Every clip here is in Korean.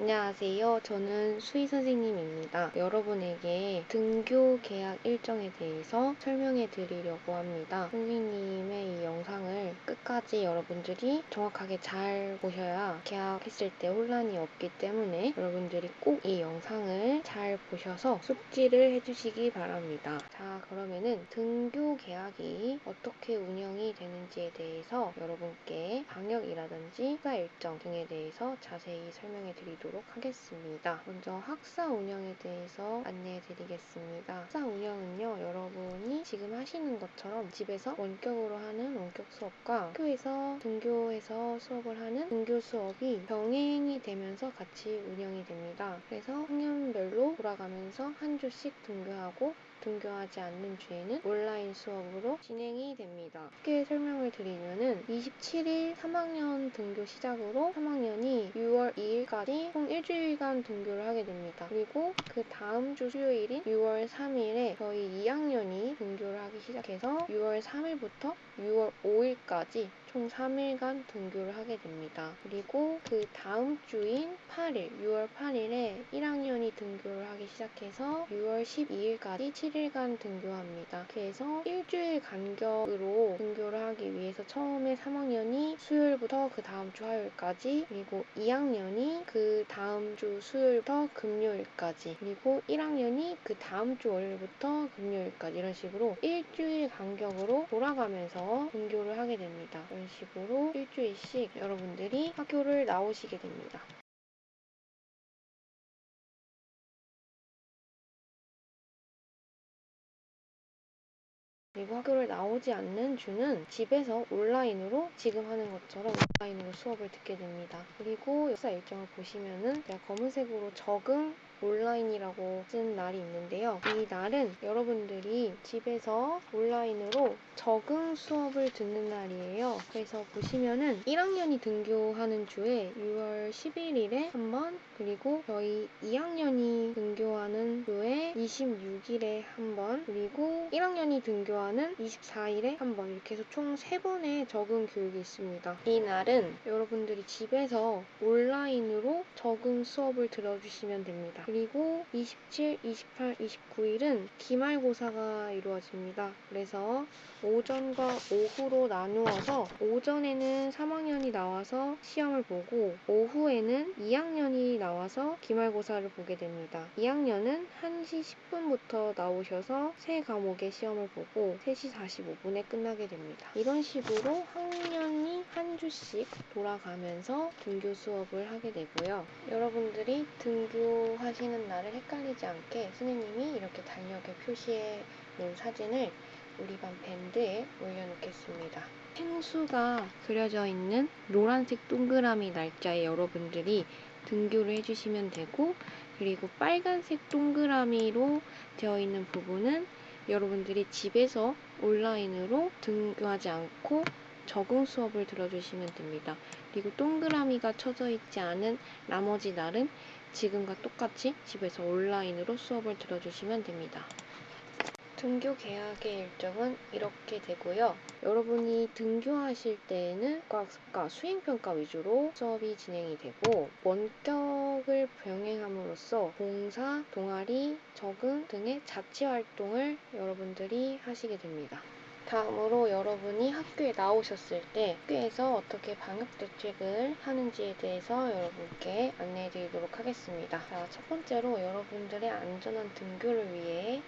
안녕하세요. 저는 수희 선생님입니다. 여러분에게 등교 계약 일정에 대해서 설명해 드리려고 합니다. 선생님의 이 영상을 끝까지 여러분들이 정확하게 잘 보셔야 계약했을 때 혼란이 없기 때문에 여러분들이 꼭 이 영상을 잘 보셔서 숙지를 해주시기 바랍니다. 자, 그러면은 등교 계약이 어떻게 운영이 되는지에 대해서 여러분께 방역이라든지 학사 일정 등에 대해서 자세히 설명해 드리도록 하겠습니다. 먼저 학사 운영에 대해서 안내해 드리겠습니다. 학사 운영은요, 여러분이 지금 하시는 것처럼 집에서 원격으로 하는 원격 수업과 학교에서 등교해서 수업을 하는 등교 수업이 병행이 되면서 같이 운영이 됩니다. 그래서 학년별로 돌아가면서 한 주씩 등교하고 등교하지 않는 주에는 온라인 수업으로 진행이 됩니다. 쉽게 설명을 드리면은 27일 3학년 등교 시작으로 3학년이 6월 2일까지 총 일주일간 등교를 하게 됩니다. 그리고 그 다음 주 수요일인 6월 3일에 저희 2학년이 등교를 하기 시작해서 6월 3일부터 6월 5일까지 총 3일간 등교를 하게 됩니다. 그리고 그 다음 주인 8일, 6월 8일에 1학년이 등교를 하기 시작해서 6월 12일까지 7일간 등교합니다. 그래서 일주일 간격으로 등교를 하기 위해서 처음에 3학년이 수요일부터 그 다음 주 화요일까지, 그리고 2학년이 그 다음 주 수요일부터 금요일까지, 그리고 1학년이 그 다음 주 월요일부터 금요일까지, 이런 식으로 일주일 간격으로 돌아가면서 등교를 하게 됩니다. 이런 식으로 일주일씩 여러분들이 학교를 나오시게 됩니다. 그리고 학교를 나오지 않는 주는 집에서 온라인으로 지금 하는 것처럼 온라인으로 수업을 듣게 됩니다. 그리고 역사 일정을 보시면은 제가 검은색으로 적응 온라인이라고 쓴 날이 있는데요. 이 날은 여러분들이 집에서 온라인으로 적응 수업을 듣는 날이에요. 그래서 보시면은 1학년이 등교하는 주에 6월 11일에 한 번, 그리고 저희 2학년이 등교하는 주에 26일에 한 번, 그리고 1학년이 등교하는 24일에 한 번, 이렇게 해서 총 3번의 적응 교육이 있습니다. 이 날은 여러분들이 집에서 온라인으로 적응 수업을 들어주시면 됩니다. 그리고 27, 28, 29일은 기말고사가 이루어집니다. 그래서 오전과 오후로 나누어서 오전에는 3학년이 나와서 시험을 보고 오후에는 2학년이 나와서 기말고사를 보게 됩니다. 2학년은 1시 10분부터 나오셔서 세 과목의 시험을 보고 3시 45분에 끝나게 됩니다. 이런 식으로 학년이 한 주씩 돌아가면서 등교 수업을 하게 되고요. 여러분들이 등교하시는 날을 헷갈리지 않게 선생님이 이렇게 달력에 표시해 놓은 사진을 우리 반 밴드에 올려놓겠습니다. 행수가 그려져 있는 노란색 동그라미 날짜에 여러분들이 등교를 해주시면 되고, 그리고 빨간색 동그라미로 되어 있는 부분은 여러분들이 집에서 온라인으로 등교하지 않고 적응 수업을 들어주시면 됩니다. 그리고 동그라미가 쳐져 있지 않은 나머지 날은 지금과 똑같이 집에서 온라인으로 수업을 들어주시면 됩니다. 등교 계약의 일정은 이렇게 되고요. 여러분이 등교하실 때에는 과학습과 수행평가 위주로 수업이 진행이 되고, 원격을 병행함으로써 봉사, 동아리, 적응 등의 자치활동을 여러분들이 하시게 됩니다. 다음으로 여러분이 학교에 나오셨을 때 학교에서 어떻게 방역대책을 하는지에 대해서 여러분께 안내해 드리도록 하겠습니다. 자, 첫 번째로 여러분들의 안전한 등교를 위해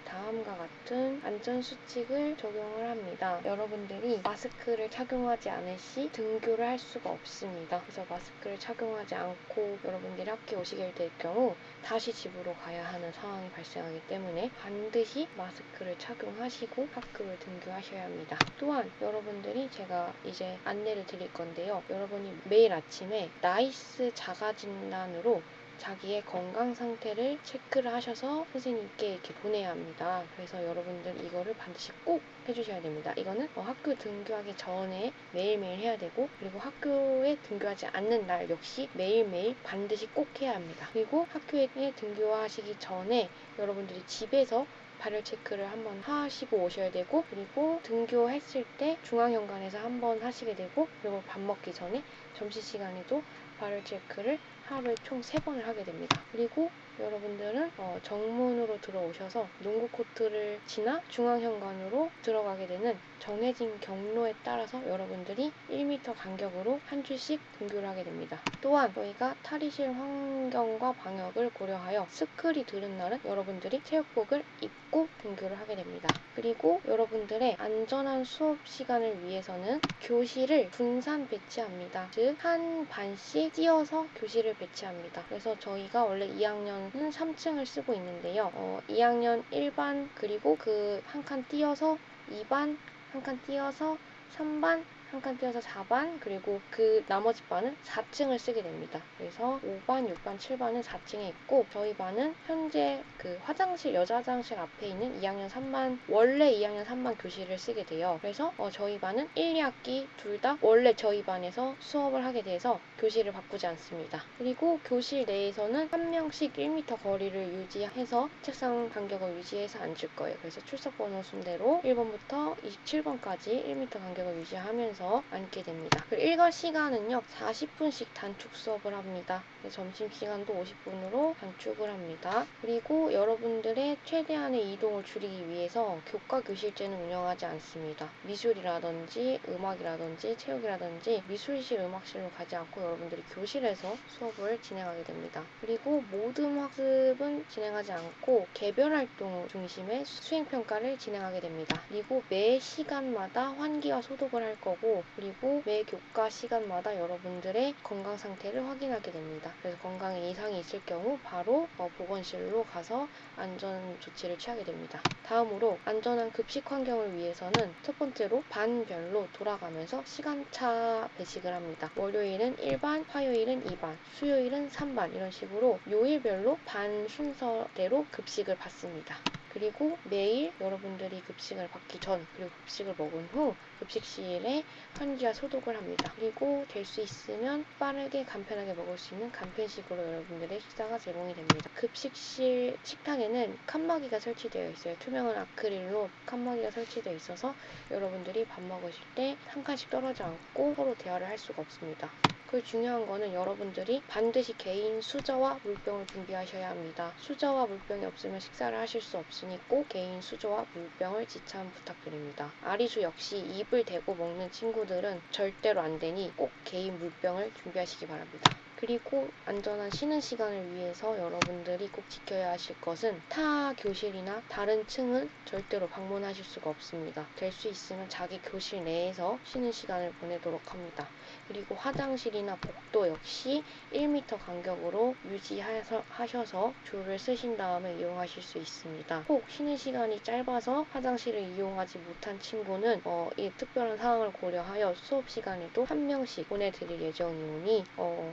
다음과 같은 안전수칙을 적용을 합니다. 여러분들이 마스크를 착용하지 않을 시 등교를 할 수가 없습니다. 그래서 마스크를 착용하지 않고 여러분들이 학교에 오시게 될 경우 다시 집으로 가야 하는 상황이 발생하기 때문에 반드시 마스크를 착용하시고 학교를 등교하셔야 합니다. 또한 여러분들이 제가 이제 안내를 드릴 건데요. 여러분이 매일 아침에 나이스 자가진단으로 자기의 건강 상태를 체크를 하셔서 선생님께 이렇게 보내야 합니다. 그래서 여러분들 이거를 반드시 꼭 해주셔야 됩니다. 이거는 학교 등교하기 전에 매일매일 해야 되고, 그리고 학교에 등교하지 않는 날 역시 매일매일 반드시 꼭 해야 합니다. 그리고 학교에 등교하시기 전에 여러분들이 집에서 발열 체크를 한번 하시고 오셔야 되고, 그리고 등교했을 때 중앙현관에서 한번 하시게 되고, 그리고 밥 먹기 전에 점심시간에도 발열 체크를 하루에 총 3번을 하게 됩니다. 그리고 여러분들은 정문으로 들어오셔서 농구 코트를 지나 중앙현관으로 들어가게 되는 정해진 경로에 따라서 여러분들이 1m 간격으로 한 줄씩 등교를 하게 됩니다. 또한 저희가 탈의실 환경과 방역을 고려하여 스클이 들은 날은 여러분들이 체육복을 입고 등교를 하게 됩니다. 그리고 여러분들의 안전한 수업 시간을 위해서는 교실을 분산 배치합니다. 즉, 한 반씩 띄어서 교실을 배치합니다. 그래서 저희가 원래 2학년은 3층을 쓰고 있는데요. 2학년 1반 그리고 그 한 칸 띄어서 2반, 한 칸 띄어서 3반, 한 칸 띄어서 4반, 그리고 그 나머지 반은 4층을 쓰게 됩니다. 그래서 5반, 6반, 7반은 4층에 있고 저희 반은 현재 그 화장실, 여자 화장실 앞에 있는 2학년 3반, 원래 2학년 3반 교실을 쓰게 돼요. 그래서 저희 반은 1, 2학기 둘 다 원래 저희 반에서 수업을 하게 돼서 교실을 바꾸지 않습니다. 그리고 교실 내에서는 한 명씩 1m 거리를 유지해서 책상 간격을 유지해서 앉을 거예요. 그래서 출석번호 순대로 1번부터 27번까지 1m 간격을 유지하면서 앉게 됩니다. 그리고 일과 시간은요 40분씩 단축 수업을 합니다. 점심시간도 50분으로 단축을 합니다. 그리고 여러분들의 최대한의 이동을 줄이기 위해서 교과 교실제는 운영하지 않습니다. 미술이라든지 음악이라든지 체육이라든지 미술실, 음악실로 가지 않고 여러분들이 교실에서 수업을 진행하게 됩니다. 그리고 모든 학습은 진행하지 않고 개별 활동 중심의 수행평가를 진행하게 됩니다. 그리고 매 시간마다 환기와 소독을 할 거고 그리고 매 교과 시간마다 여러분들의 건강 상태를 확인하게 됩니다. 그래서 건강에 이상이 있을 경우 바로 보건실로 가서 안전 조치를 취하게 됩니다. 다음으로 안전한 급식 환경을 위해서는 첫 번째로 반별로 돌아가면서 시간차 배식을 합니다. 월요일은 1반, 화요일은 2반, 수요일은 3반 이런 식으로 요일별로 반 순서대로 급식을 받습니다. 그리고 매일 여러분들이 급식을 받기 전 그리고 급식을 먹은 후 급식실에 환기와 소독을 합니다. 그리고 될 수 있으면 빠르게 간편하게 먹을 수 있는 간편식으로 여러분들의 식사가 제공이 됩니다. 급식실 식탁에는 칸막이가 설치되어 있어요. 투명한 아크릴로 칸막이가 설치되어 있어서 여러분들이 밥 먹으실 때 한 칸씩 떨어져 앉고 서로 대화를 할 수가 없습니다. 그 중요한 거는 여러분들이 반드시 개인 수저와 물병을 준비하셔야 합니다. 수저와 물병이 없으면 식사를 하실 수 없으니 꼭 개인 수저와 물병을 지참 부탁드립니다. 아리수 역시 입을 대고 먹는 친구들은 절대로 안 되니 꼭 개인 물병을 준비하시기 바랍니다. 그리고 안전한 쉬는 시간을 위해서 여러분들이 꼭 지켜야 하실 것은 타 교실이나 다른 층은 절대로 방문하실 수가 없습니다. 될 수 있으면 자기 교실 내에서 쉬는 시간을 보내도록 합니다. 그리고 화장실이나 복도 역시 1m 간격으로 유지하셔서 줄을 쓰신 다음에 이용하실 수 있습니다. 혹 쉬는 시간이 짧아서 화장실을 이용하지 못한 친구는 이 특별한 상황을 고려하여 수업 시간에도 한 명씩 보내드릴 예정이오니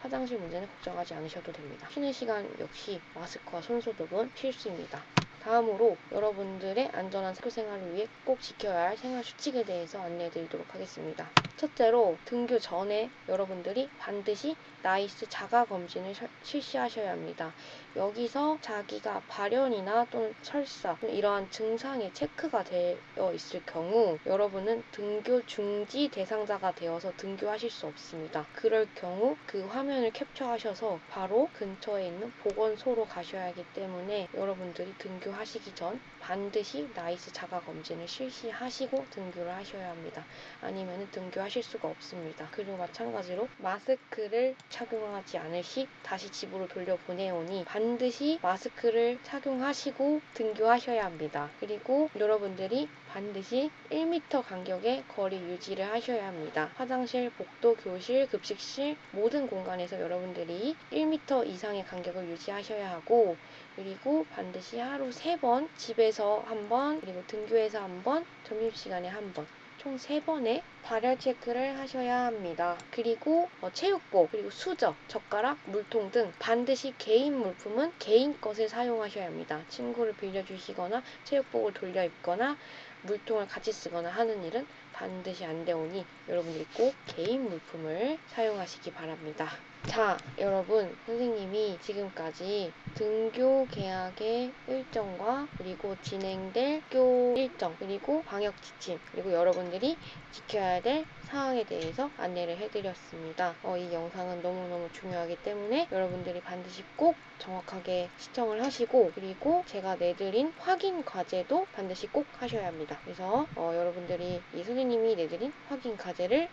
화장실 문제는 걱정하지 않으셔도 됩니다. 쉬는 시간 역시 마스크와 손소독은 필수입니다. 다음으로 여러분들의 안전한 학교 생활을 위해 꼭 지켜야 할 생활 수칙에 대해서 안내해 드리도록 하겠습니다. 첫째로 등교 전에 여러분들이 반드시 나이스 자가 검진을 실시하셔야 합니다. 여기서 자기가 발열이나 또는 설사 이러한 증상이 체크가 되어 있을 경우 여러분은 등교 중지 대상자가 되어서 등교하실 수 없습니다. 그럴 경우 그 화면을 캡처하셔서 바로 근처에 있는 보건소로 가셔야 하기 때문에 여러분들이 등교하시기 전 반드시 나이스 자가 검진을 실시하시고 등교를 하셔야 합니다. 아니면 등교하실 수가 없습니다. 그리고 마찬가지로 마스크를 착용하지 않을 시 다시 집으로 돌려보내오니 반드시 마스크를 착용하시고 등교하셔야 합니다. 그리고 여러분들이 반드시 1m 간격의 거리 유지를 하셔야 합니다. 화장실, 복도, 교실, 급식실 모든 공간에서 여러분들이 1m 이상의 간격을 유지하셔야 하고 그리고 반드시 하루 3번 집에서 1번 그리고 등교에서 1번 점심시간에 1번 총 3번의 발열 체크를 하셔야 합니다. 그리고 체육복, 그리고 수저, 젓가락, 물통 등 반드시 개인 물품은 개인 것을 사용하셔야 합니다. 친구를 빌려주시거나 체육복을 돌려 입거나 물통을 같이 쓰거나 하는 일은 반드시 안 되오니 여러분들이 꼭 개인 물품을 사용하시기 바랍니다. 자, 여러분, 선생님이 지금까지 등교 계약의 일정과 그리고 진행될 학교 일정, 그리고 방역 지침, 그리고 여러분들이 지켜야 될 사항에 대해서 안내를 해드렸습니다. 이 영상은 너무너무 중요하기 때문에 여러분들이 반드시 꼭 정확하게 시청을 하시고, 그리고 제가 내드린 확인 과제도 반드시 꼭 하셔야 합니다. 그래서 여러분들이 이 선생님이 내드린 확인 과제를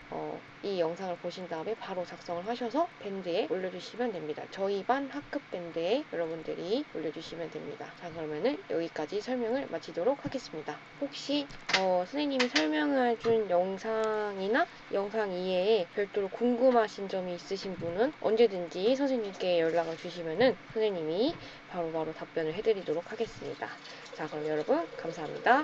이 영상을 보신 다음에 바로 작성을 하셔서 밴드에 올려주시면 됩니다. 저희 반 학급 밴드에 여러분들이 올려주시면 됩니다. 자, 그러면은 여기까지 설명을 마치도록 하겠습니다. 혹시 선생님이 설명해준 영상이나 영상 이외에 별도로 궁금하신 점이 있으신 분은 언제든지 선생님께 연락을 주시면은 선생님이 바로바로 답변을 해드리도록 하겠습니다. 자, 그럼 여러분 감사합니다.